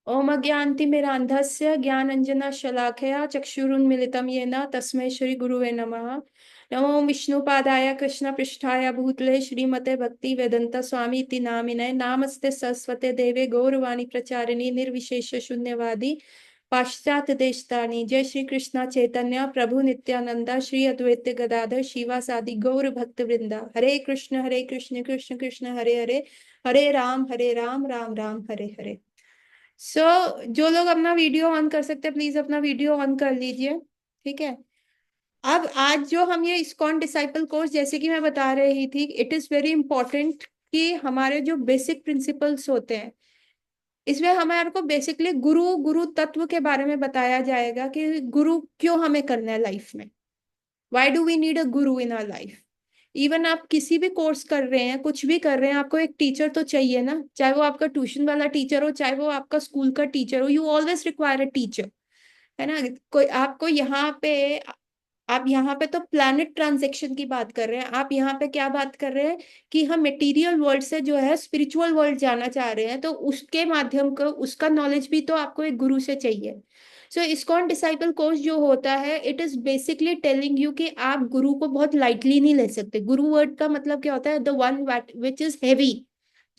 ओम अज्ञानतिमिरान्धस्य ज्ञानाञ्जनशलाकया चक्षुरुन्मीलितं येन तस्मै श्रीगुरुवे नमः। नमो विष्णुपादाय कृष्णपृष्ठाय भूतले श्रीमते भक्तिवेदान्त स्वामी इति नामिने नामस्ते सरस्वते देवे गौरवाणी प्रचारिणी निर्विशेष शून्यवादी पाश्चात्य देशतारिणी। जय श्री कृष्ण चैतन्य प्रभु नित्यानंदा श्री अद्वैत गदाधर शिवासादि गौर भक्त वृंदा। हरे कृष्ण कृष्ण कृष्ण हरे हरे, हरे राम राम राम हरे हरे। जो लोग अपना वीडियो ऑन कर सकते हैं प्लीज अपना वीडियो ऑन कर लीजिए। ठीक है। अब आज जो हम ये इस्कॉन डिसाइपल कोर्स, जैसे कि मैं बता रही थी, इट इज वेरी इंपॉर्टेंट कि हमारे जो बेसिक प्रिंसिपल्स होते हैं, इसमें हमारे को बेसिकली गुरु गुरु तत्व के बारे में बताया जाएगा कि गुरु क्यों हमें करना है लाइफ में। Why do we need a guru in our life. Even आप किसी भी कोर्स कर रहे हैं, कुछ भी कर रहे हैं, आपको एक टीचर तो चाहिए ना। चाहे वो आपका ट्यूशन वाला टीचर हो, चाहे वो आपका स्कूल का टीचर हो, you always require a teacher, है ना। कोई आपको यहाँ पे, आप यहाँ पे तो प्लैनेट ट्रांजेक्शन की बात कर रहे हैं। आप यहाँ पे क्या बात कर रहे हैं कि हम मटेरियल वर्ल्ड से जो है स्पिरिचुअल वर्ल्ड जाना चाह रहे हैं, तो उसके माध्यम को उसका नॉलेज भी तो आपको एक गुरु से चाहिए। सो इस्कॉन डिसाइपल कोर्स जो होता है, it is basically telling you कि आप गुरु को बहुत लाइटली नहीं ले सकते। गुरु वर्ड का मतलब क्या होता है? The one which is heavy.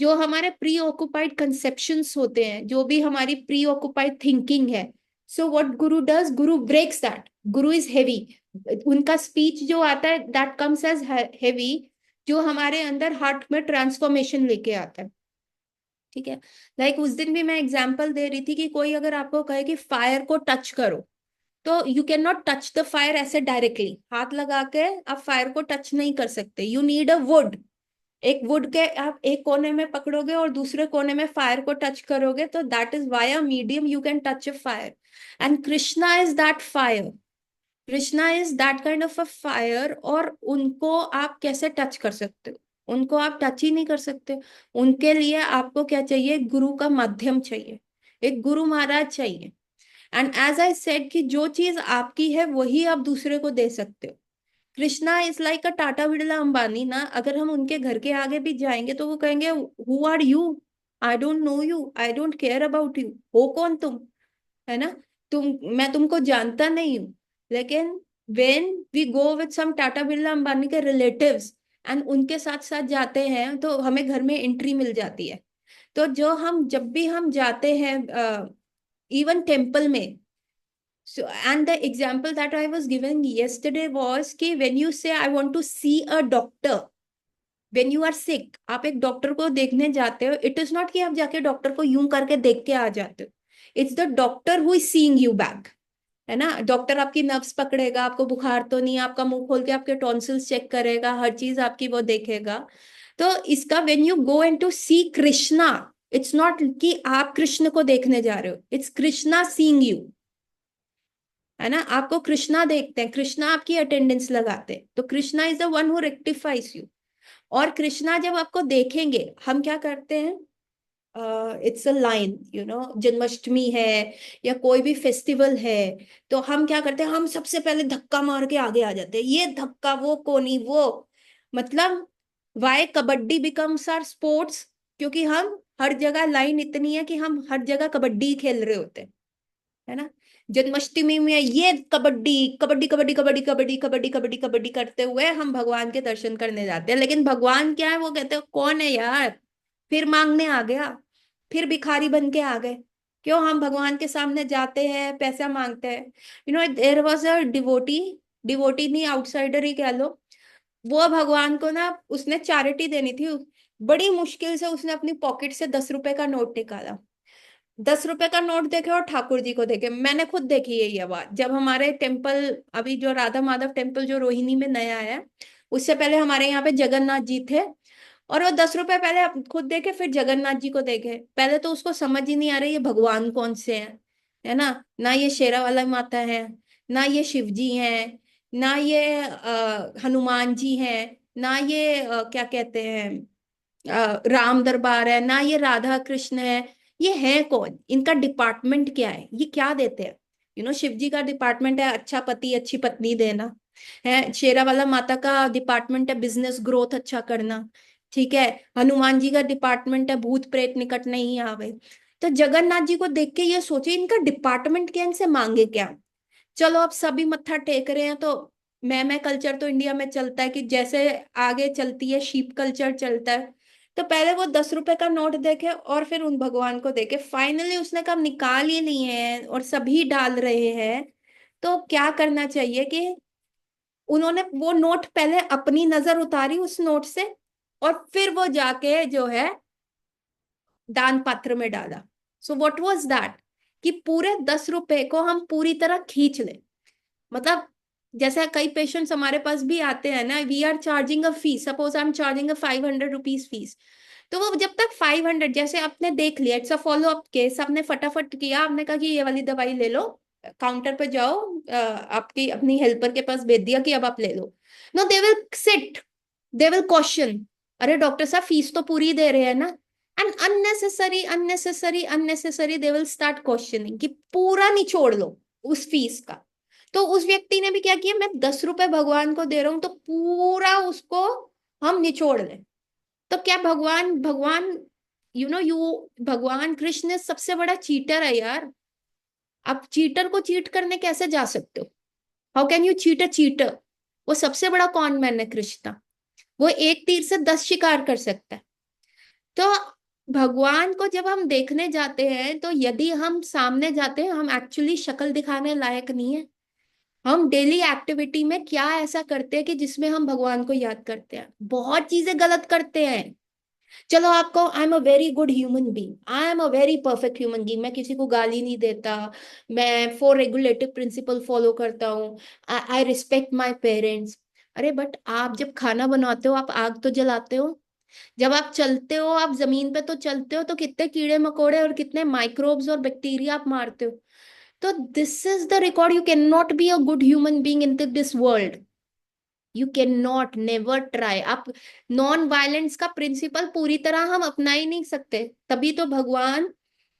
जो हमारे प्री ऑक्युपाइड कंसेप्शंस होते हैं, जो भी हमारी प्री ऑक्युपाइड थिंकिंग है, so what Guru does, Guru breaks that. Guru is heavy. उनका स्पीच जो आता है दैट कम्स एज हेवी, जो हमारे अंदर हार्ट में ट्रांसफॉर्मेशन लेके आता है। ठीक है। लाइक उस दिन भी मैं एग्जांपल दे रही थी कि कोई अगर आपको कहे कि फायर को टच करो, तो you can not touch the fire ऐसे डायरेक्टली हाथ लगा के आप फायर को टच नहीं कर सकते। You need a would. एक वुड के आप एक कोने में पकड़ोगे और दूसरे कोने में फायर को टच करोगे, तो that is via medium you can touch a fire. And Krishna is that fire. Krishna is that kind of a fire. और उनको आप कैसे टच कर सकते हो? उनको आप टच ही नहीं कर सकते। उनके लिए आपको क्या चाहिए? गुरु का माध्यम चाहिए, एक गुरु महाराज चाहिए। एंड एज आई सेड कि जो चीज आपकी है वही आप दूसरे को दे सकते हो। कृष्णा इज लाइक अ टाटा बिरला अंबानी ना। अगर हम उनके घर के आगे भी जाएंगे तो वो कहेंगे who are you, I don't know you, I don't care about you. हो कौन तुम, है ना। मैं तुमको जानता नहीं हूँ। लेकिन when we go with some Tata Birla Ambani के रिलेटिव्स एंड उनके साथ साथ जाते हैं, तो हमें घर में एंट्री मिल जाती है। तो जो हम जब भी हम जाते हैं इवन टेम्पल में, so and the example that I was given yesterday was कि when you say I want to see a doctor, when you are sick, आप एक डॉक्टर को देखने जाते हो, इट इज नॉट कि आप जाके डॉक्टर को यूं करके देख के आ जाते हो। It's the doctor who is seeing you back, है ना। डॉक्टर आपकी नर्व्स पकड़ेगा, आपको बुखार तो नहीं, आपका मुंह खोल के आपके टॉन्सिल्स चेक करेगा, हर चीज आपकी वो देखेगा। तो इसका when you go and to see Krishna, it's not कि आप कृष्ण को देखने जा रहे हो, इट्स कृष्णा सीइंग यू, है ना। आपको कृष्णा देखते हैं, कृष्णा आपकी अटेंडेंस लगाते हैं, तो Krishna is the one who rectifies you. और कृष्णा जब आपको देखेंगे, हम क्या करते हैं, it's a line, you know, Janmashtami है या कोई भी फेस्टिवल है, तो हम क्या करते हैं, हम सबसे पहले धक्का मार के आगे आ जाते हैं। ये धक्का, वो कोनी, वो मतलब why kabaddi becomes our sports, क्योंकि हम हर जगह लाइन इतनी है कि हम हर जगह कबड्डी खेल रहे होते हैं, है ना। जन्माष्टमी में ये कबड्डी कबड्डी कबड्डी कबड्डी कबड्डी कबड्डी कबड्डी कबड्डी करते हुए हम भगवान के दर्शन करने जाते हैं। लेकिन भगवान क्या है, वो कहते हैं कौन है यार, फिर मांगने आ गया, फिर भिखारी बन के आ गए। क्यों हम भगवान के सामने जाते हैं, पैसा मांगते हैं? You know there was a devotee, devotee नहीं आउटसाइडर ही कह लो। वो भगवान को ना, उसने चैरिटी देनी थी, बड़ी मुश्किल से उसने अपनी पॉकेट से 10 रुपए का नोट निकाला। 10 रुपए का नोट देखे और ठाकुर जी को देखे। मैंने खुद देखी है ये बात। जब हमारे टेम्पल, अभी जो राधा माधव टेम्पल जो रोहिणी में नया है, उससे पहले हमारे यहाँ पे जगन्नाथ जी थे, और वो 10 रुपए पहले आप खुद देखे, फिर जगन्नाथ जी को देखे। पहले तो उसको समझ ही नहीं आ रही ये भगवान कौन से हैं, है ना ये शेरा वाला माता है, ना ये शिव जी हैं, ना ये हनुमान जी हैं, ना ये क्या कहते हैं, राम दरबार है, ना ये राधा कृष्ण है। ये है कौन, इनका डिपार्टमेंट क्या है, ये क्या देते हैं? शिव जी का डिपार्टमेंट है अच्छा पति अच्छी पत्नी देना, है शेरा वाला माता का डिपार्टमेंट है बिजनेस ग्रोथ अच्छा करना। ठीक है। हनुमान जी का डिपार्टमेंट है भूत प्रेत निकट नहीं आवे। तो जगन्नाथ जी को देख के ये सोचे इनका डिपार्टमेंट क्या, इनसे मांगे क्या। चलो अब सभी मत्था टेक रहे हैं, तो मैं कल्चर तो इंडिया में चलता है कि जैसे आगे चलती है शीप कल्चर चलता है। तो पहले वो 10 रुपए का नोट देखे और फिर उन भगवान को देखे, फाइनली उसने कब निकाल ही लिए हैं और सभी डाल रहे हैं। तो क्या करना चाहिए कि उन्होंने वो नोट पहले अपनी नजर उतारी उस नोट से, और फिर वो जाके जो है दान पात्र में डाला। सो व्हाट वाज दैट, कि पूरे 10 रुपए को हम पूरी तरह खींच ले। मतलब जैसे कई पेशेंट्स हमारे पास भी आते हैं ना, we are charging a fee, suppose I am charging a 500 rupees fee. तो वो जब तक 500, जैसे आपने देख लिया it's a follow up case, आपने फटाफट किया, आपने कहा कि ये वाली दवाई ले लो, काउंटर पे जाओ, आपकी अपनी हेल्पर के पास भेज दिया कि अब आप ले लो। No, they will sit, they will question, अरे डॉक्टर साहब फीस तो पूरी दे रहे हैं ना। And unnecessary unnecessary unnecessary they will start questioning कि पूरा निचोड़ लो उस फीस का। तो उस व्यक्ति ने भी क्या किया, मैं 10 रुपए भगवान को दे रहा हूं तो पूरा उसको हम निचोड़ लें। तो क्या भगवान भगवान यू भगवान कृष्ण सबसे बड़ा चीटर है यार। आप चीटर को चीट करने कैसे जा सकते हो? How can you cheat a cheater? वो सबसे बड़ा कॉन मैन है कृष्णा। वो एक तीर से 10 शिकार कर सकता है। तो भगवान को जब हम देखने जाते हैं, तो यदि हम सामने जाते हैं, हम एक्चुअली शक्ल दिखाने लायक नहीं है। हम डेली एक्टिविटी में क्या ऐसा करते हैं कि जिसमें हम भगवान को याद करते हैं? बहुत चीजें गलत करते हैं। चलो आपको, I am a very good human being, I am a very perfect human being, मैं किसी को गाली नहीं देता, मैं 4 रेगुलेटिव प्रिंसिपल फॉलो करता हूँ, आई रिस्पेक्ट माई पेरेंट्स। अरे बट आप जब खाना बनाते हो आप आग तो जलाते हो, जब आप चलते हो आप जमीन पे तो चलते हो, तो कितने कीड़े मकोड़े और कितने माइक्रोब्स और बैक्टीरिया आप मारते हो। तो this is the record, you can not be a good human being in this world. You can not, never try. आप नॉन वायलेंस का प्रिंसिपल पूरी तरह हम अपना ही नहीं सकते। तभी तो भगवान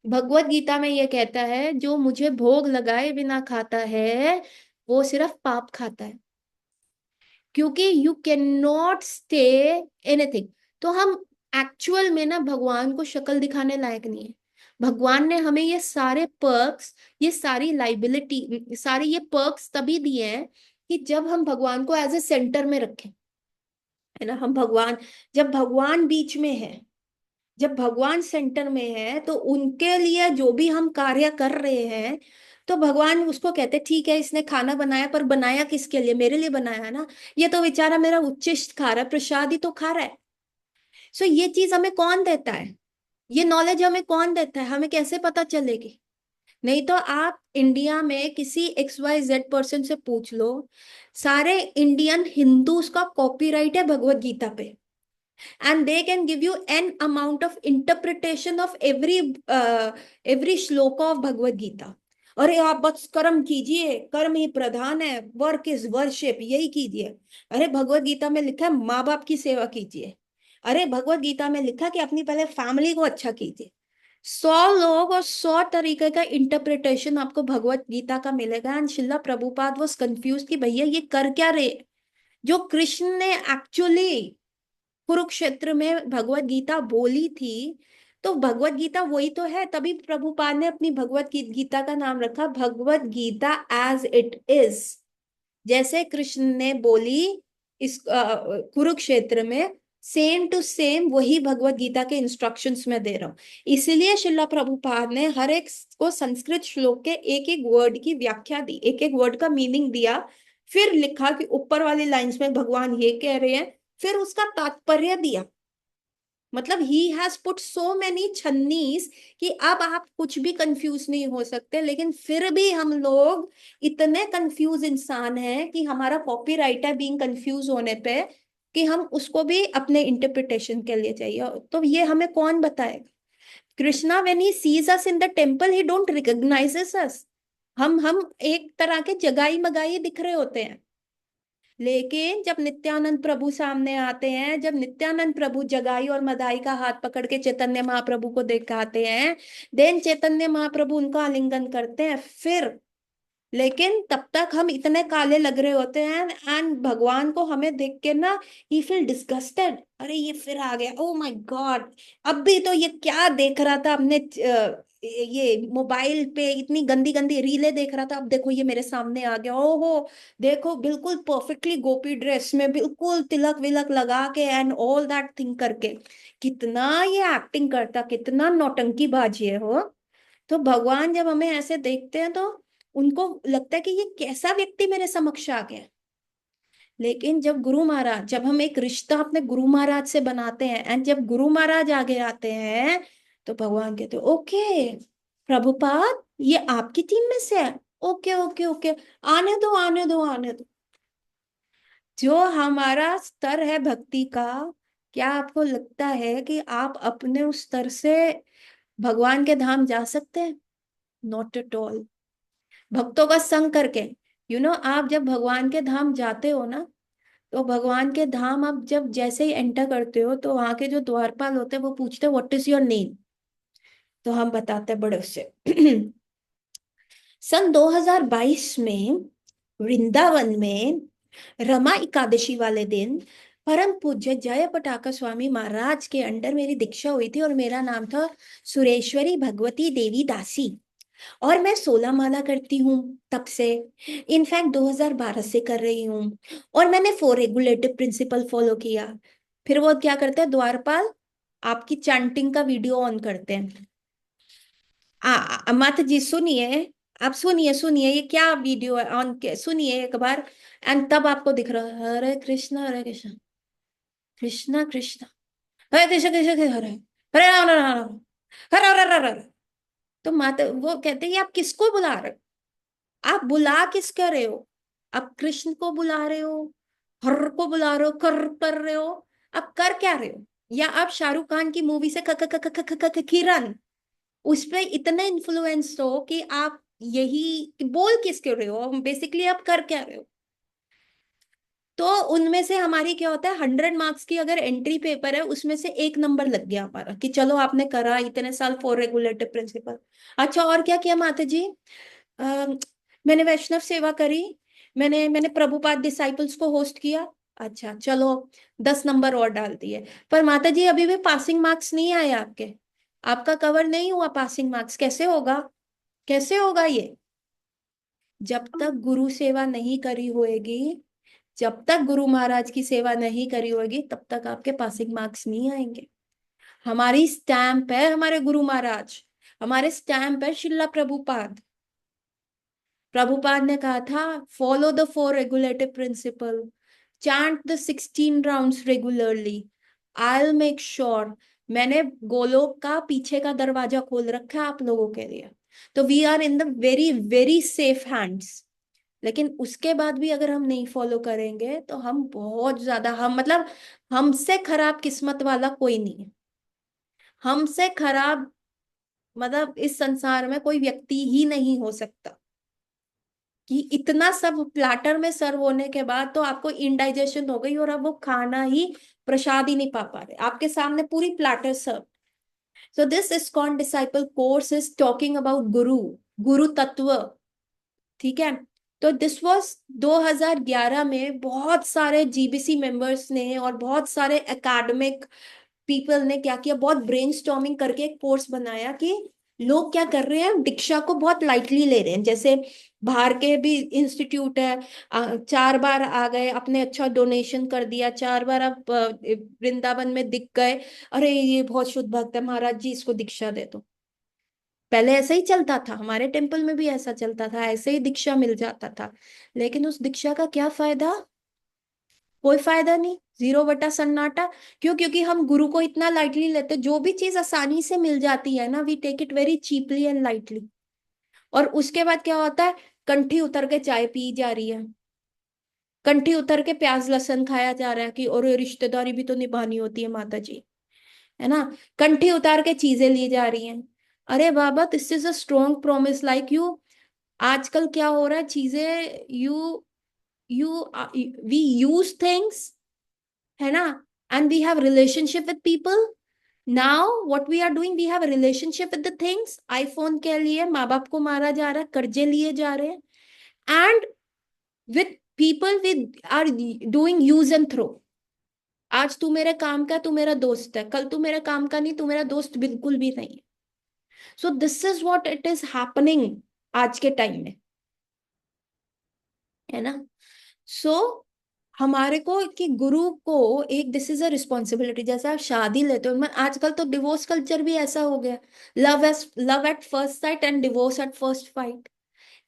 भगवत गीता में ये कहता है, जो मुझे भोग लगाए बिना खाता है वो सिर्फ पाप खाता है। क्योंकि you can not stay anything. तो हम एक्चुअल में ना भगवान को शक्ल दिखाने लायक नहीं है। भगवान ने हमें ये सारे पर्क्स, ये सारी लाइबिलिटी, सारे ये पर्क्स तभी दिए हैं कि जब हम भगवान को एज ए सेंटर में रखें, है ना। हम भगवान, जब भगवान बीच में है, जब भगवान सेंटर में है, तो उनके लिए जो भी हम कार्य कर रहे हैं, तो भगवान उसको कहते ठीक है, इसने खाना बनाया, पर बनाया किसके लिए? मेरे लिए बनाया है ना। ये तो बेचारा मेरा उच्चिष्ट खा रहा है, प्रसाद ही तो खा रहा है। सो ये चीज हमें कौन देता है? ये नॉलेज हमें कौन देता है? हमें कैसे पता चलेगी? नहीं तो आप इंडिया में किसी XYZ पर्सन से पूछ लो, सारे इंडियन हिंदूज का कॉपीराइट है भगवत गीता पे, and they can give you n amount of interpretation of every shloka of Bhagavad Gita। अरे आप बस कर्म कीजिए, कर्म ही प्रधान है, वर्क इज वर्शिप, यही कीजिए। अरे भगवत गीता में लिखा है माँ बाप की सेवा कीजिए। अरे भगवत गीता में लिखा कि अपनी पहले फैमिली को अच्छा कीजिए। 100 लोग और 100 तरीके का इंटरप्रिटेशन आपको भगवत गीता का मिलेगा। And Shila Prabhupada was confuse कि भैया ये कर क्या रहे। जो कृष्ण ने एक्चुअली कुरुक्षेत्र में भगवत गीता बोली थी, तो भगवत गीता वही तो है। तभी प्रभुपाद ने अपनी भगवत गीता का नाम रखा Bhagavad Gita as it is. जैसे कृष्ण ने बोली इस कुरुक्षेत्र में, सेम टू सेम वही भगवत गीता के इंस्ट्रक्शंस में दे रहा हूँ। इसीलिए शिला प्रभुपाद ने हर एक को संस्कृत श्लोक के एक एक वर्ड की व्याख्या दी, एक एक वर्ड का मीनिंग दिया, फिर लिखा कि ऊपर वाली लाइंस में भगवान ये कह रहे हैं, फिर उसका तात्पर्य दिया। मतलब ही has put so many chances कि अब आप कुछ भी कंफ्यूज नहीं हो सकते। लेकिन फिर भी हम लोग इतने कंफ्यूज इंसान हैं कि हमारा कॉपीराइट है बीइंग कंफ्यूज होने पे, कि हम उसको भी अपने इंटरप्रिटेशन के लिए चाहिए। तो ये हमें कौन बताएगा? Krishna when he sees us in the temple he don't recognises us. हम एक तरह के जगाई मगाई दिख रहे होते हैं। लेकिन जब नित्यानंद प्रभु सामने आते हैं, जब नित्यानंद प्रभु जगाई और मदाई का हाथ पकड़ के चैतन्य महाप्रभु को दिखाते हैं, देन चैतन्य महाप्रभु उनका आलिंगन करते हैं, फिर लेकिन तब तक हम इतने काले लग रहे होते हैं, एंड भगवान को हमें देख के ना ही फील डिस्गस्टेड, अरे ये फिर आ गया, ओ माय गॉड, अब भी तो ये क्या देख रहा था हमने, ये मोबाइल पे इतनी गंदी गंदी रीलें देख रहा था, अब देखो ये मेरे सामने आ गया, ओहो देखो बिल्कुल परफेक्टली गोपी ड्रेस में, बिल्कुल तिलक विलक लगा के एंड ऑल दैट थिंग करके, कितना ये एक्टिंग करता, कितना नौटंकी बाजी है हो। तो भगवान जब हमें ऐसे देखते हैं तो उनको लगता है कि ये कैसा व्यक्ति मेरे समक्ष आ गया। लेकिन जब गुरु महाराज, जब हम एक रिश्ता अपने गुरु महाराज से बनाते हैं, एंड जब गुरु महाराज आगे आते हैं, तो भगवान कहते हैं ओके प्रभुपाद, ये आपकी टीम में से है, ओके ओके ओके, आने दो आने दो आने दो। जो हमारा स्तर है भक्ति का, क्या आपको लगता है कि आप अपने उस स्तर से भगवान के धाम जा सकते हैं? Not at all. भक्तों का संग करके, आप जब भगवान के धाम जाते हो ना, तो भगवान के धाम आप जब जैसे ही एंटर करते हो, तो वहां के जो द्वारपाल होते हैं वो पूछते हैं व्हाट इज योर नेम। तो हम बताते हैं बड़े से सन 2022 में वृंदावन में रमा एकादशी वाले दिन परम पूज्य जय पटाका स्वामी महाराज के अंडर मेरी दीक्षा हुई थी, और मेरा नाम था सुरेश्वरी भगवती देवी दासी। और मैं 16 माला करती हूँ तब से, इनफैक्ट 2012 से कर रही हूँ। और मैंने 4 रेगुलेटिव प्रिंसिपल फॉलो किया। फिर वो क्या करते हैं द्वारपाल, आपकी चैंटिंग का वीडियो ऑन करते हैं। माता जी सुनिए, आप सुनिए सुनिए ये क्या वीडियो है ऑन के, सुनिए एक बार, एंड तब आपको दिख रहा है हरे कृष्ण कृष्ण कृष्ण हरे कृष्ण कृष्ण कृष्ण, हरे राम हरे राम हरे हरे हरे हरे। तो माता वो कहते हैं ये आप किसको बुला रहे हो, आप बुला किस कर रहे हो? आप कृष्ण को बुला रहे हो, हर को बुला रहे हो, कर रहे हो, आप कर क्या रहे हो? या आप शाहरुख खान की मूवी से किरण, उस पे इतने इन्फ्लुएंस हो कि आप यही बोल किसके रहे हो, बेसिकली आप कर क्या रहे हो? तो उनमें से हमारी क्या होता है, 100 मार्क्स की अगर एंट्री पेपर है, उसमें से 1 नंबर लग गया हमारा कि चलो आपने करा इतने साल 4 रेगुलेटिव प्रिंसिपल। अच्छा और क्या किया माता जी? अम, मैंने वैष्णव सेवा करी, मैंने प्रभुपाद डिसाइपल्स को होस्ट किया। अच्छा चलो 10 नंबर और डाल दिए। पर माता जी अभी भी पासिंग मार्क्स नहीं आए आपके, आपका कवर नहीं हुआ पासिंग मार्क्स, कैसे होगा? कैसे होगा ये? जब तक गुरु सेवा नहीं करी होएगी, जब तक गुरु महाराज की सेवा नहीं करी होगी, तब तक आपके पासिंग मार्क्स नहीं आएंगे। हमारी स्टैंप है हमारे गुरु महाराज, हमारे स्टैंप है शिला प्रभुपाद। प्रभुपाद ने कहा था follow the 4 regulative principle, chant the 16 rounds regularly, I will make sure. मैंने गोलोक का पीछे का दरवाजा खोल रखा है आप लोगों के लिए, तो we are in the very very safe hands. लेकिन उसके बाद भी अगर हम नहीं फॉलो करेंगे तो हम बहुत ज्यादा, हम मतलब हमसे खराब किस्मत वाला कोई नहीं है। हमसे खराब मतलब इस संसार में कोई व्यक्ति ही नहीं हो सकता, कि इतना सब प्लाटर में सर्व होने के बाद तो आपको इंडाइजेशन हो गई और अब वो खाना ही, प्रसाद ही नहीं पा रहे आपके सामने पूरी platter serve. So this ISKCON disciple course is talking about guru, guru तत्व। ठीक है। तो दिस वाज 2011 में बहुत सारे जीबीसी मेंबर्स ने और बहुत सारे एकेडमिक पीपल ने क्या किया, बहुत ब्रेनस्टॉर्मिंग करके एक कोर्स बनाया कि लोग क्या कर रहे हैं, दीक्षा को बहुत लाइटली ले रहे हैं। जैसे बाहर के भी इंस्टीट्यूट है, 4 बार आ गए अपने, अच्छा डोनेशन कर दिया, 4 बार आप वृंदावन में दिख गए, अरे ये बहुत शुद्ध भक्त है महाराज जी इसको दीक्षा दे दो। पहले ऐसा ही चलता था, हमारे टेम्पल में भी ऐसा चलता था, ऐसे ही दीक्षा मिल जाता था। लेकिन उस दीक्षा का क्या फायदा? कोई फायदा नहीं, 0 बटा सन्नाटा। क्यों? क्योंकि हम गुरु को इतना लाइटली लेते, जो भी चीज आसानी से मिल जाती है ना, we take it very cheaply and lightly. और उसके बाद क्या होता है, कंठी उतर के चाय पी जा रही है, कंठी उतर के प्याज लहसुन खाया जा रहा है कि और ये रिश्तेदारी भी तो निभानी होती है माता जी, है ना, कंठी उतार के चीजें ली जा रही हैं। अरे बाबा this is a strong promise like you. आजकल क्या हो रहा है, चीजें you you we use things, है ना, and we have relationship with people. Now what we are doing, we have relationship with the things. IPhone के लिए माँ बाप को मारा जा रहा है, कर्जे लिए जा रहे हैं, and with people with are doing use and throw. आज तू मेरे काम का, तू मेरा दोस्त है, कल तू मेरे काम का नहीं, तू मेरा दोस्त बिल्कुल भी नहीं है। So this is what it is happening आज के टाइम में, है ना। सो हमारे को कि गुरु को एक, दिस इज अ रिस्पॉन्सिबिलिटी। जैसे आप शादी लेते हो, मैं आजकल तो डिवोर्स कल्चर भी ऐसा हो गया, love at first sight and divorce at first fight.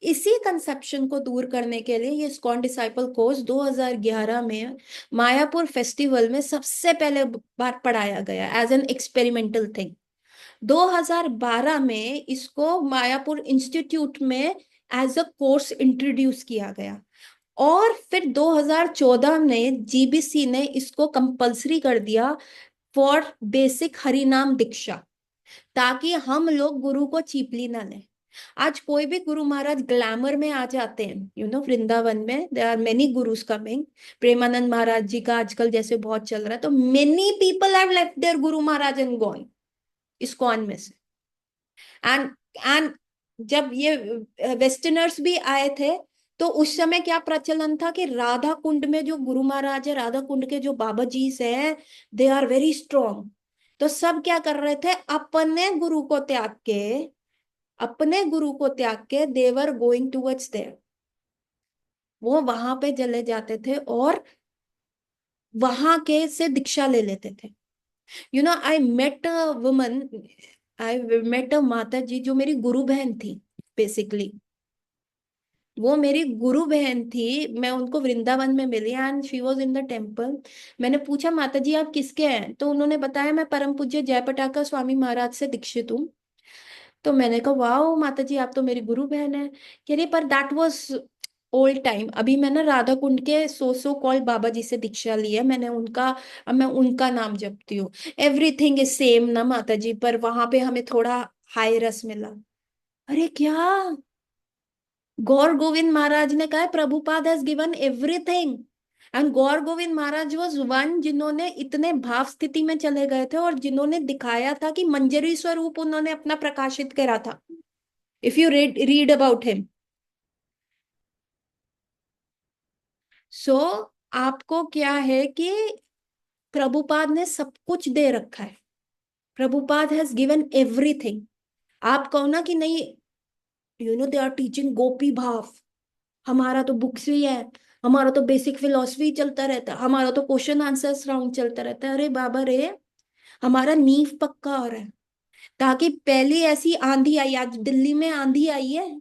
इसी कंसेप्शन को दूर करने के लिए ये इस्कॉन डिसाइपल कोर्स 2011 में मायापुर फेस्टिवल में सबसे पहले बार पढ़ाया गया एज एन एक्सपेरिमेंटल थिंग। 2012 में इसको मायापुर इंस्टीट्यूट में एज अ कोर्स इंट्रोड्यूस किया गया। और फिर 2014 में जीबीसी ने इसको कंपलसरी कर दिया फॉर बेसिक हरिनाम दीक्षा, ताकि हम लोग गुरु को चीपली ना लें। आज कोई भी गुरु महाराज ग्लैमर में आ जाते हैं, वृंदावन में there are many gurus coming. Premanand Maharaj ji का आजकल जैसे बहुत चल रहा है, तो many people have left their guru Maharaj and gone ISKCON में से। एंड एंड जब ये वेस्टर्नर्स भी आए थे, तो उस समय क्या प्रचलन था कि राधा कुंड में जो गुरु महाराज है, राधा कुंड के जो बाबा जी हैं, दे आर वेरी स्ट्रॉन्ग। तो सब क्या कर रहे थे, अपने गुरु को त्याग के देवर गोइंग टूवर्ड्स देयर, वो वहां पे चले जाते थे और वहां के से दीक्षा ले लेते थे। I met a woman, I met a mata ji जो मेरी गुरु बहन थी बेसिकली। वो मेरी गुरु बहन थी, मैं उनको वृंदावन में मिली and she was in the temple. मैंने पूछा माता जी आप किसके हैं, तो उन्होंने बताया मैं परम पूज्य जयपटाका स्वामी महाराज से दीक्षित हूँ। तो मैंने कहा वाओ माता जी आप तो मेरी गुरु बहन है। कह रही पर दैट वाज ओल्ड टाइम, अभी मैं ना राधा कुंड के सो कॉल्ड बाबा जी से दीक्षा ली है मैंने उनका, अब मैं उनका नाम जपती हूँ। एवरीथिंग इज सेम ना माता जी, पर वहां पे हमें थोड़ा हाई रस मिला। अरे क्या, गौर गोविंद महाराज ने कहा Prabhupada has given everything. And Gaur Govind Maharaj was one जिन्होंने इतने भाव स्थिति में चले गए थे और जिन्होंने दिखाया था कि मंजरी स्वरूप उन्होंने अपना प्रकाशित करा था। If you read about him. So आपको क्या है कि प्रभुपाद ने सब कुछ दे रखा है, प्रभुपाद हैज गिवन एवरीथिंग। आप कहो ना कि नहीं, दे आर टीचिंग गोपी भाव, हमारा तो बुक्स ही है, हमारा तो बेसिक फिलोसफी चलता रहता है, हमारा तो क्वेश्चन आंसर्स राउंड चलता रहता है। अरे बाबा रे, हमारा नींव पक्का हो रहा है। ताकि पहली ऐसी आंधी आई, आज दिल्ली में आंधी आई है,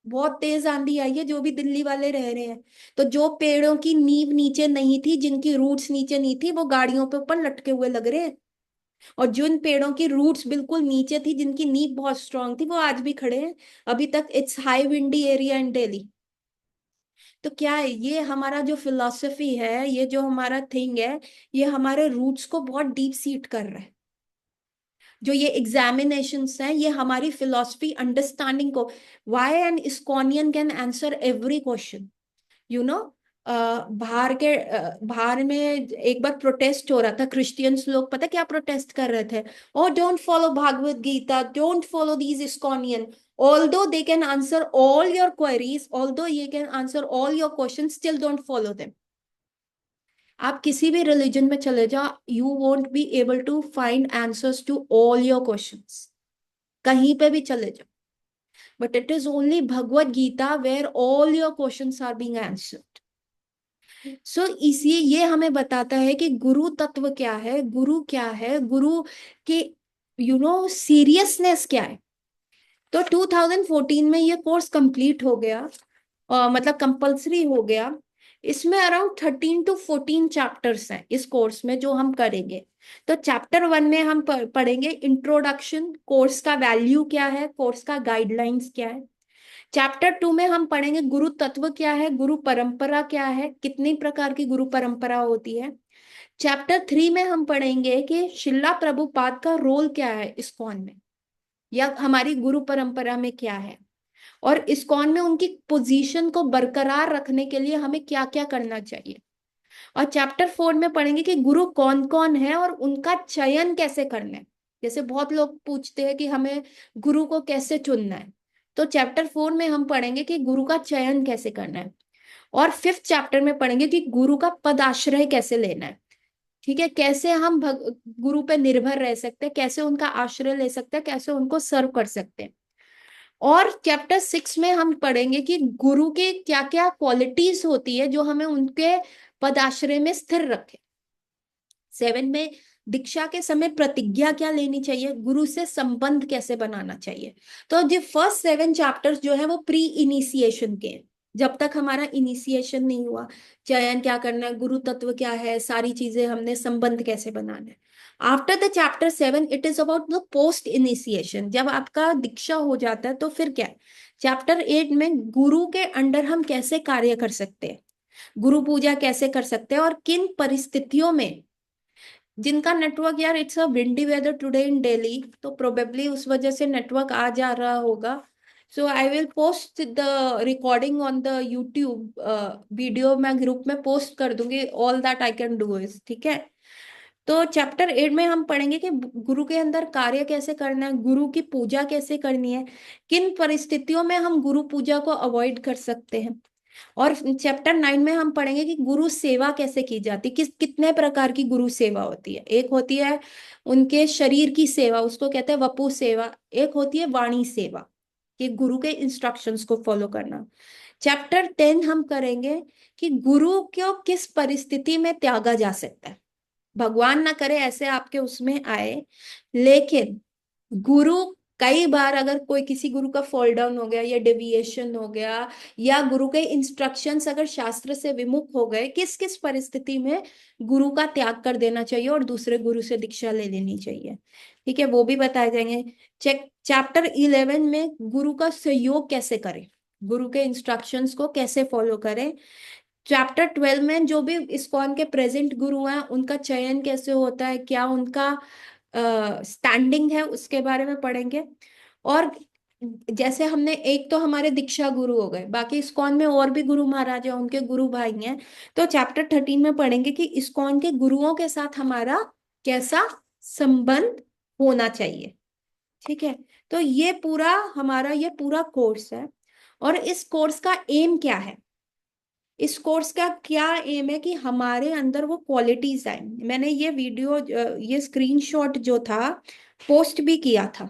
बहुत तेज आंधी आई है, जो भी दिल्ली वाले रह रहे हैं। तो जो पेड़ों की नींव नीचे नहीं थी, जिनकी रूट्स नीचे नहीं थी, वो गाड़ियों पे ऊपर लटके हुए लग रहे हैं। और जिन पेड़ों की रूट्स बिल्कुल नीचे थी, जिनकी नींव बहुत स्ट्रांग थी, वो आज भी खड़े हैं। अभी तक it's high windy area in Delhi. तो क्या है, ये हमारा जो फिलॉसफी है, ये जो हमारा थिंग है, ये हमारे रूट्स को बहुत डीप सीट कर रहा है। जो ये एग्जामिनेशंस हैं, ये हमारी फिलॉसफी अंडरस्टैंडिंग को, why an ISKCONian can answer every question. You know बाहर में एक बार प्रोटेस्ट हो रहा था, क्रिश्चियंस लोग पता क्या प्रोटेस्ट कर रहे थे, और don't follow Bhagavad Gita, don't follow these ISKCONian, although they can answer all your queries, although they can answer all your questions, still don't follow them। आप किसी भी रिलीजन में चले जाओ, you won't be able to find answers to all your questions, कहीं पे भी चले जाओ। But it is only Bhagavad Gita where all your questions are being answered. So इसलिए ये हमें बताता है कि गुरु तत्व क्या है, गुरु क्या है, गुरु की सीरियसनेस क्या है। तो 2014 में ये कोर्स कंप्लीट हो गया, मतलब कंपलसरी हो गया। इसमें अराउंड 13 to 14 चैप्टर्स हैं इस कोर्स में जो हम करेंगे। तो चैप्टर 1 में हम पढ़ेंगे इंट्रोडक्शन, कोर्स का वैल्यू क्या है, कोर्स का गाइडलाइंस क्या है। चैप्टर 2 में हम पढ़ेंगे गुरु तत्व क्या है, गुरु परंपरा क्या है, कितनी प्रकार की गुरु परंपरा होती है। चैप्टर 3 में हम पढ़ेंगे कि शिला प्रभुपाद का रोल क्या है इस्कॉन में, या हमारी गुरु परंपरा में क्या है, और इस्कॉन में उनकी पोजीशन को बरकरार रखने के लिए हमें क्या क्या करना चाहिए। और चैप्टर 4 में पढ़ेंगे कि गुरु कौन कौन है और उनका चयन कैसे करना है। जैसे बहुत लोग पूछते हैं कि हमें गुरु को कैसे चुनना है, तो चैप्टर 4 में हम पढ़ेंगे कि गुरु का चयन कैसे करना है, और 5th चैप्टर में पढ़ेंगे कि गुरु का पदाश्रय कैसे लेना है। ठीक है, कैसे हम गुरु पे निर्भर रह सकते हैं, कैसे उनका आश्रय ले सकते हैं, कैसे उनको सर्व कर सकते हैं। और चैप्टर 6 में हम पढ़ेंगे कि गुरु की क्या क्या क्वालिटीज होती है जो हमें उनके पदाश्रय में स्थिर रखे। 7 में दीक्षा के समय प्रतिज्ञा क्या लेनी चाहिए, गुरु से संबंध कैसे बनाना चाहिए। तो जो फर्स्ट 7 चैप्टर्स जो है वो प्री इनिशिएशन के हैं। जब तक हमारा इनिशिएशन नहीं हुआ, चयन क्या करना है, गुरु तत्व क्या है, सारी चीजें हमने, संबंध कैसे बनाना है। After the chapter 7 it is about the post initiation. जब आपका दीक्षा हो जाता है तो फिर क्या है, चैप्टर 8 में गुरु के अंडर हम कैसे कार्य कर सकते हैं, गुरु पूजा कैसे कर सकते हैं, और किन परिस्थितियों में। जिनका नेटवर्क, यार it's a windy weather today in Delhi, तो प्रोबेबली उस वजह से नेटवर्क आ जा रहा होगा। So I will post the recording on the YouTube video, मैं ग्रुप में पोस्ट कर दूंगी। All that I can do is, ठीक है। तो चैप्टर 8 में हम पढ़ेंगे कि गुरु के अंदर कार्य कैसे करना है, गुरु की पूजा कैसे करनी है, किन परिस्थितियों में हम गुरु पूजा को अवॉइड कर सकते हैं। और चैप्टर 9 में हम पढ़ेंगे कि गुरु सेवा कैसे की जाती, कितने प्रकार की गुरु सेवा होती है। एक होती है उनके शरीर की सेवा, उसको कहते हैं वपु सेवा। एक होती है वाणी सेवा, कि गुरु के इंस्ट्रक्शंस को फॉलो करना। चैप्टर 10 हम करेंगे कि गुरु को किस परिस्थिति में त्यागा जा सकता है। भगवान ना करे ऐसे आपके उसमें आए, लेकिन गुरु, कई बार अगर कोई किसी गुरु का फॉल डाउन हो गया या डेविएशन हो गया, या गुरु के इंस्ट्रक्शंस अगर शास्त्र से विमुख हो गए, किस किस परिस्थिति में गुरु का त्याग कर देना चाहिए और दूसरे गुरु से दीक्षा ले लेनी चाहिए। ठीक है, वो भी बताए जाएंगे। चैप्टर 11 में गुरु का सहयोग कैसे करें, गुरु के इंस्ट्रक्शंस को कैसे फॉलो करें। चैप्टर 12 में जो भी इस्कॉन के प्रेजेंट गुरु हैं उनका चयन कैसे होता है, क्या उनका स्टैंडिंग है, उसके बारे में पढ़ेंगे। और जैसे हमने, एक तो हमारे दीक्षा गुरु हो गए, बाकी इस्कॉन में और भी गुरु महाराज हैं, उनके गुरु भाई हैं। तो चैप्टर 13 में पढ़ेंगे कि इस्कॉन के गुरुओं के साथ हमारा कैसा संबंध होना चाहिए। ठीक है, तो ये पूरा हमारा, ये पूरा कोर्स है। और इस कोर्स का एम क्या है, इस कोर्स का क्या एम है कि हमारे अंदर वो क्वालिटीज आए। मैंने ये वीडियो, ये स्क्रीनशॉट जो था, पोस्ट भी किया था।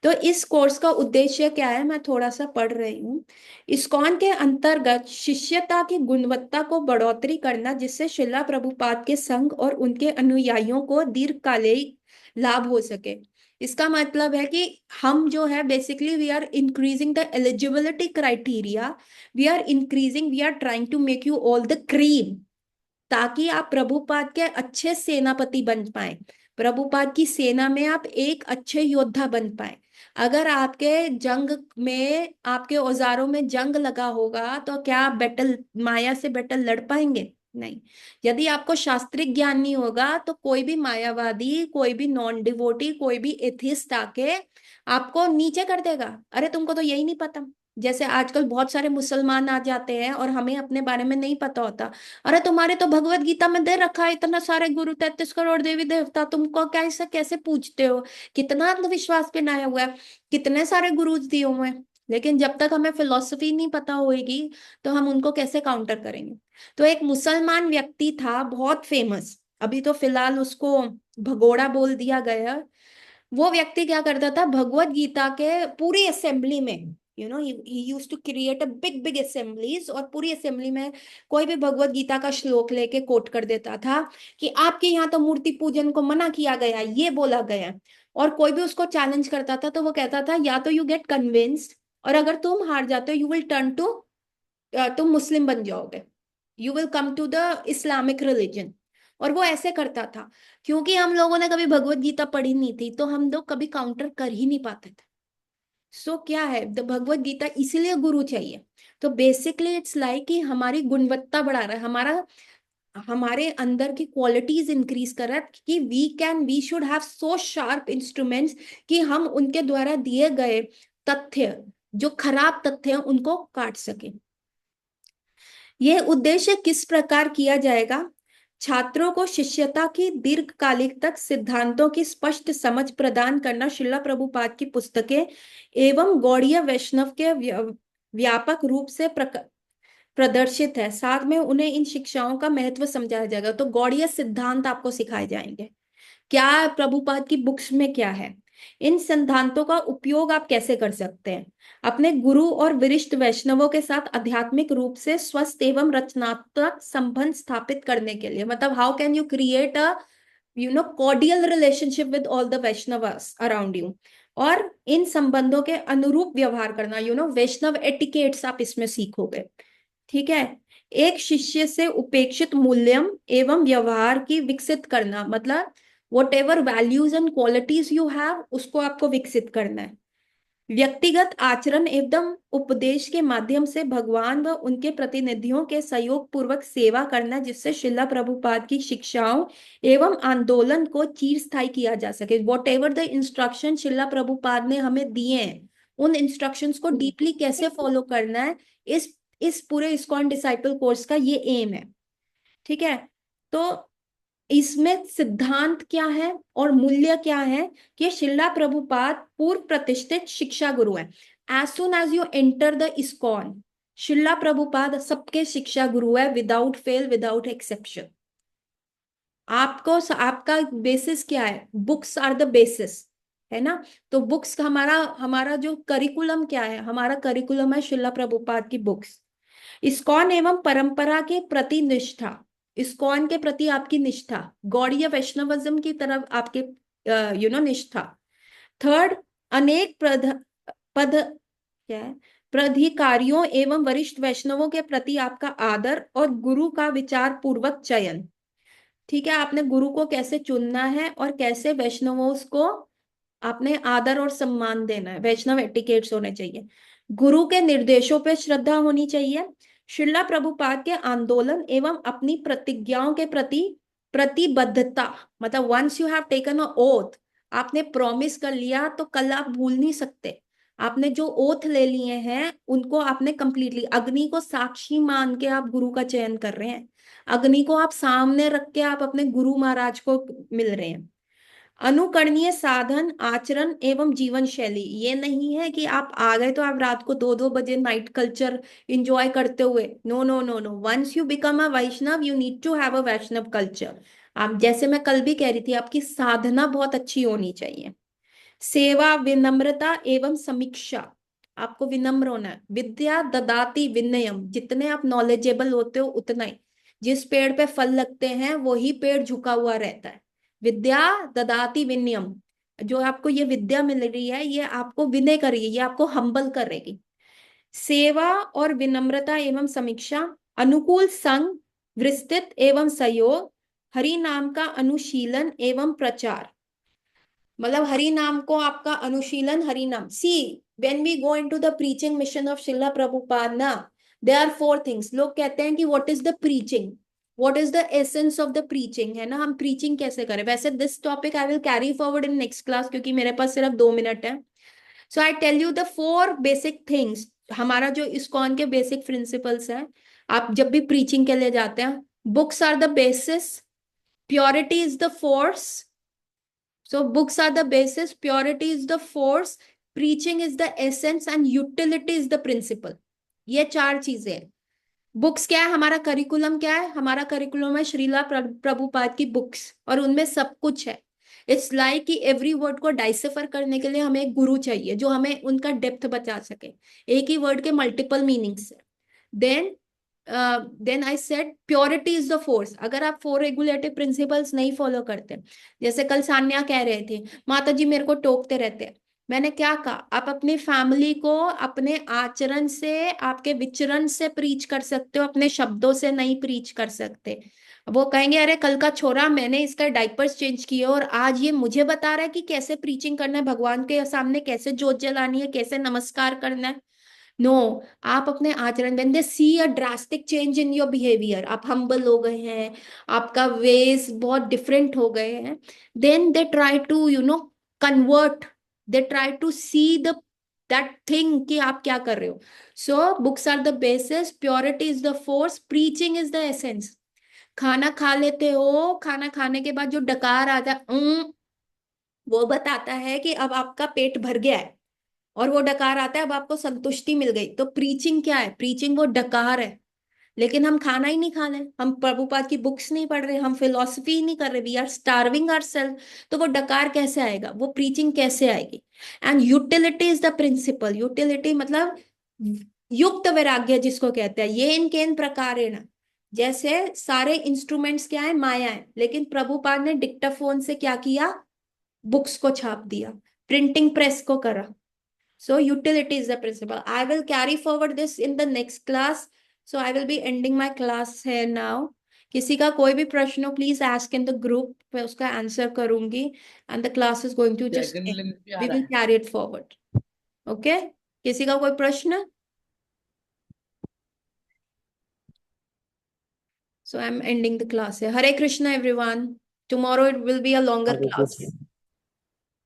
तो इस कोर्स का उद्देश्य क्या है, मैं थोड़ा सा पढ़ रही हूँ। इस्कॉन के अंतर्गत शिष्यता की गुणवत्ता को बढ़ोतरी करना, जिससे शिला प्रभुपाद के संघ और उनके अनुयायियों को दीर्घकालिक लाभ हो सके। इसका मतलब है कि हम जो है, basically we are increasing the eligibility criteria, we are increasing, we are trying to make you all the cream, ताकि आप प्रभुपाद के अच्छे सेनापति बन पाए, प्रभुपाद की सेना में आप एक अच्छे योद्धा बन पाए। अगर आपके जंग में, आपके औजारों में जंग लगा होगा, तो क्या आप बैटल, माया से बैटल लड़ पाएंगे? नहीं। यदि आपको शास्त्रिक ज्ञान नहीं होगा, तो कोई भी मायावादी, कोई भी नॉन डिवोटी, कोई भी एथिस्ट आके आपको नीचे कर देगा। अरे तुमको तो यही नहीं पता। जैसे आजकल बहुत सारे मुसलमान आ जाते हैं और हमें अपने बारे में नहीं पता होता। अरे तुम्हारे तो भगवत गीता में दे रखा है, इतना सारे गुरु, 33 करोड़ देवी देवता, तुमको कैसे कैसे पूछते हो, कितना अंधविश्वास पे आया हुआ है, कितने सारे गुरु दिए हुए हैं। लेकिन जब तक हमें फिलॉसफी नहीं पता होएगी, तो हम उनको कैसे काउंटर करेंगे। तो एक मुसलमान व्यक्ति था बहुत फेमस, अभी तो फिलहाल उसको भगोड़ा बोल दिया गया। वो व्यक्ति क्या करता था, भगवत गीता के पूरी असेंबली में, he used to create a big big assemblies, और पूरी असेंबली में कोई भी भगवत गीता का श्लोक लेके कोट कर देता था कि आपके यहाँ तो मूर्ति पूजन को मना किया गया, ये बोला गया। और कोई भी उसको चैलेंज करता था तो वो कहता था, या तो यू गेट कन्विंस्ड, और अगर तुम हार जाते हो, यू विल टर्न टू, तुम मुस्लिम बन जाओगे, you will come to the Islamic religion. और वो ऐसे करता था, क्योंकि हम लोगों ने कभी भगवत गीता पढ़ी नहीं थी, तो हम लोग कभी काउंटर कर ही नहीं पाते थे। सो क्या है, द भगवत गीता इसीलिए गुरु चाहिए। तो बेसिकली इट्स लाइक कि हमारी गुणवत्ता बढ़ा रहा है, हमारा, हमारे अंदर की क्वालिटीज इंक्रीज कर रहा है, कि we should have so sharp instruments कि हम उनके द्वारा दिए गए तथ्य, जो खराब तथ्य हैं, उनको काट सके। यह उद्देश्य किस प्रकार किया जाएगा, छात्रों को शिष्यता की दीर्घकालिक तक सिद्धांतों की स्पष्ट समझ प्रदान करना श्रीला प्रभुपाद की पुस्तकें एवं गौड़ीय वैष्णव के व्यापक रूप से प्रदर्शित है। साथ में उन्हें इन शिक्षाओं का महत्व समझाया जाएगा। तो गौड़ीय सिद्धांत आपको सिखाए जाएंगे। क्या प्रभुपाद की बुक्स में क्या है, इन सिद्धांतों का उपयोग आप कैसे कर सकते हैं अपने गुरु और वरिष्ठ वैष्णवों के साथ आध्यात्मिक रूप से स्वस्थ एवं रचनात्मक संबंध स्थापित करने के लिए। मतलब how can you create a cordial relationship with all the Vaishnavas around you, और इन संबंधों के अनुरूप व्यवहार करना, वैष्णव एटिकेट्स आप इसमें सीखोगे। ठीक है। एक शिष्य से उपेक्षित मूल्यम एवं व्यवहार की विकसित करना, मतलब what ever values and qualities you have उसको आपको विकसित करना है। व्यक्तिगत आचरण एवं उपदेश के माध्यम से भगवान व उनके प्रतिनिधियों के सहयोग पूर्वक सेवा करना, जिससे शिला प्रभुपाद की शिक्षाओं एवं आंदोलन को चिरस्थायी किया जा सके। वॉट एवर द इंस्ट्रक्शन शिला प्रभुपाद ने हमें दिए हैं, उन इंस्ट्रक्शंस को डीपली कैसे फॉलो करना है, इस पूरे इस्कॉन डिसाइपल कोर्स का ये एम है। ठीक है। तो इसमें सिद्धांत क्या है और मूल्य क्या है कि शिला प्रभुपाद पूर्व प्रतिष्ठित शिक्षा गुरु है। As soon as you enter the ISKCON, Srila Prabhupada सबके शिक्षा गुरु है, विदाउट फेल, विदाउट एक्सेप्शन। आपको आपका बेसिस क्या है, बुक्स आर द बेसिस, है ना। तो बुक्स हमारा हमारा जो करिकुलम क्या है, हमारा करिकुलम है शिला प्रभुपाद की बुक्स। इस्कॉन एवं परंपरा के प्रति निष्ठा, इस्कॉन के प्रति आपकी निष्ठा, गौड़ीय वैष्णविज्म की तरफ आपके निष्ठा। थर्ड, अनेक पद क्या है, प्राधिकारियों एवं वरिष्ठ वैष्णवों के प्रति आपका आदर और गुरु का विचार पूर्वक चयन। ठीक है। आपने गुरु को कैसे चुनना है और कैसे वैष्णवों को आपने आदर और सम्मान देना है, वैष्णव एटिकेट्स होने चाहिए। गुरु के निर्देशों पे श्रद्धा होनी चाहिए। श्रीला प्रभुपाद के आंदोलन एवं अपनी प्रतिज्ञाओं के प्रति प्रतिबद्धता, मतलब once you have taken a oath, आपने प्रॉमिस कर लिया तो कल आप भूल नहीं सकते। आपने जो ओथ ले लिए हैं उनको आपने कंप्लीटली, अग्नि को साक्षी मान के आप गुरु का चयन कर रहे हैं, अग्नि को आप सामने रख के आप अपने गुरु महाराज को मिल रहे हैं। अनुकरणीय साधन, आचरण एवं जीवन शैली, ये नहीं है कि आप आ गए तो आप रात को 2-2 बजे नाइट कल्चर इंजॉय करते हुए, no no no no, once you become a Vaishnava you need to have a Vaishnava culture. आप जैसे मैं कल भी कह रही थी, आपकी साधना बहुत अच्छी होनी चाहिए। सेवा, विनम्रता एवं समीक्षा, आपको विनम्र होना है। विद्या ददाति विनयम, जितने आप नॉलेजेबल होते हो उतना ही, जिस पेड़ पे फल लगते हैं वही पेड़ झुका हुआ रहता है। विद्या ददाति विनयम, जो आपको ये विद्या मिल रही है ये आपको विनय करेगी, ये आपको हम्बल करेगी। सेवा और विनम्रता एवं समीक्षा, अनुकूल संग, विस्तृत एवं सहयोग, हरि नाम का अनुशीलन एवं प्रचार। मतलब हरि नाम को आपका अनुशीलन, हरि नाम, see when we go into the preaching mission of Srila Prabhupada ना, देयर आर 4 थिंग्स। लोग कहते हैं कि what is the preaching, what is the essence of the preaching, है ना, हम प्रीचिंग कैसे करें। वैसे this topic I will carry forward in next class, क्योंकि मेरे पास सिर्फ 2 मिनट है। So I tell you the 4 basic things, हमारा जो इस्कॉन के बेसिक प्रिंसिपल्स है। आप जब भी प्रीचिंग के लिए जाते हैं, books are the basis, purity is the force, so books are the basis, purity is the force, preaching is the essence and utility is the principle। ये 4 चीजें हैं। बुक्स क्या है, हमारा करिकुलम क्या है, हमारा करिकुलम है श्रीला प्रभुपाद की बुक्स, और उनमें सब कुछ है। इट्स लाइक कि एवरी वर्ड को डाइसेफर करने के लिए हमें एक गुरु चाहिए जो हमें उनका डेप्थ बता सके। एक ही वर्ड के मल्टीपल मीनिंग्स है। Then then I said purity is the force. अगर आप 4 रेगुलेटिव प्रिंसिपल्स नहीं फॉलो करते, जैसे कल सान्या कह रहे थे माता जी मेरे को टोकते रहते हैं, मैंने क्या कहा, आप अपनी फैमिली को अपने आचरण से, आपके विचरण से प्रीच कर सकते हो, अपने शब्दों से नहीं प्रीच कर सकते। वो कहेंगे अरे कल का छोरा, मैंने इसका डाइपर्स चेंज किए और आज ये मुझे बता रहा है कि कैसे प्रीचिंग करना है, भगवान के सामने कैसे जोत जलानी है, कैसे नमस्कार करना है। नो, आप अपने आचरण, when they see a drastic change in your behaviour, आप हम्बल हो गए हैं, आपका वेज बहुत डिफरेंट हो गए हैं, then they try to convert, they try to see the that thing कि आप क्या कर रहे हो। So books are the basis, purity is the force, preaching is the essence. खाना खा लेते हो, खाना खाने के बाद जो डकार आता है वो बताता है कि अब आपका पेट भर गया है। और वो डकार आता है अब आपको संतुष्टि मिल गई। तो प्रीचिंग क्या है? प्रीचिंग वो डकार है। लेकिन हम खाना ही नहीं खा रहे, हम प्रभुपाद की बुक्स नहीं पढ़ रहे, हम फिलोसफी ही नहीं कर रहे, we are starving our self. तो वो डकार कैसे आएगा, वो प्रीचिंग कैसे आएगी? And utility is the principle. Utility मतलब युक्त वैराग्य जिसको कहते हैं, ये इनके इन प्रकार है ना। जैसे सारे इंस्ट्रूमेंट्स क्या है, माया है, लेकिन प्रभुपाद ने डिक्टाफोन से क्या किया, बुक्स को छाप दिया, प्रिंटिंग प्रेस को करा। So utility is the principle. I will carry forward this in the next class. So I will be ending my class here now. किसी का कोई भी प्रश्न हो please ask in the group, मैं उसका आंसर करूंगी। And the class is going to just drag on end, link भी आ वी रहा विल है। Carry it forward. ओके, किसी का कोई प्रश्न? So I'm ending the class here. Hare Krishna everyone. Tomorrow it will be a longer Hare class. Krishna.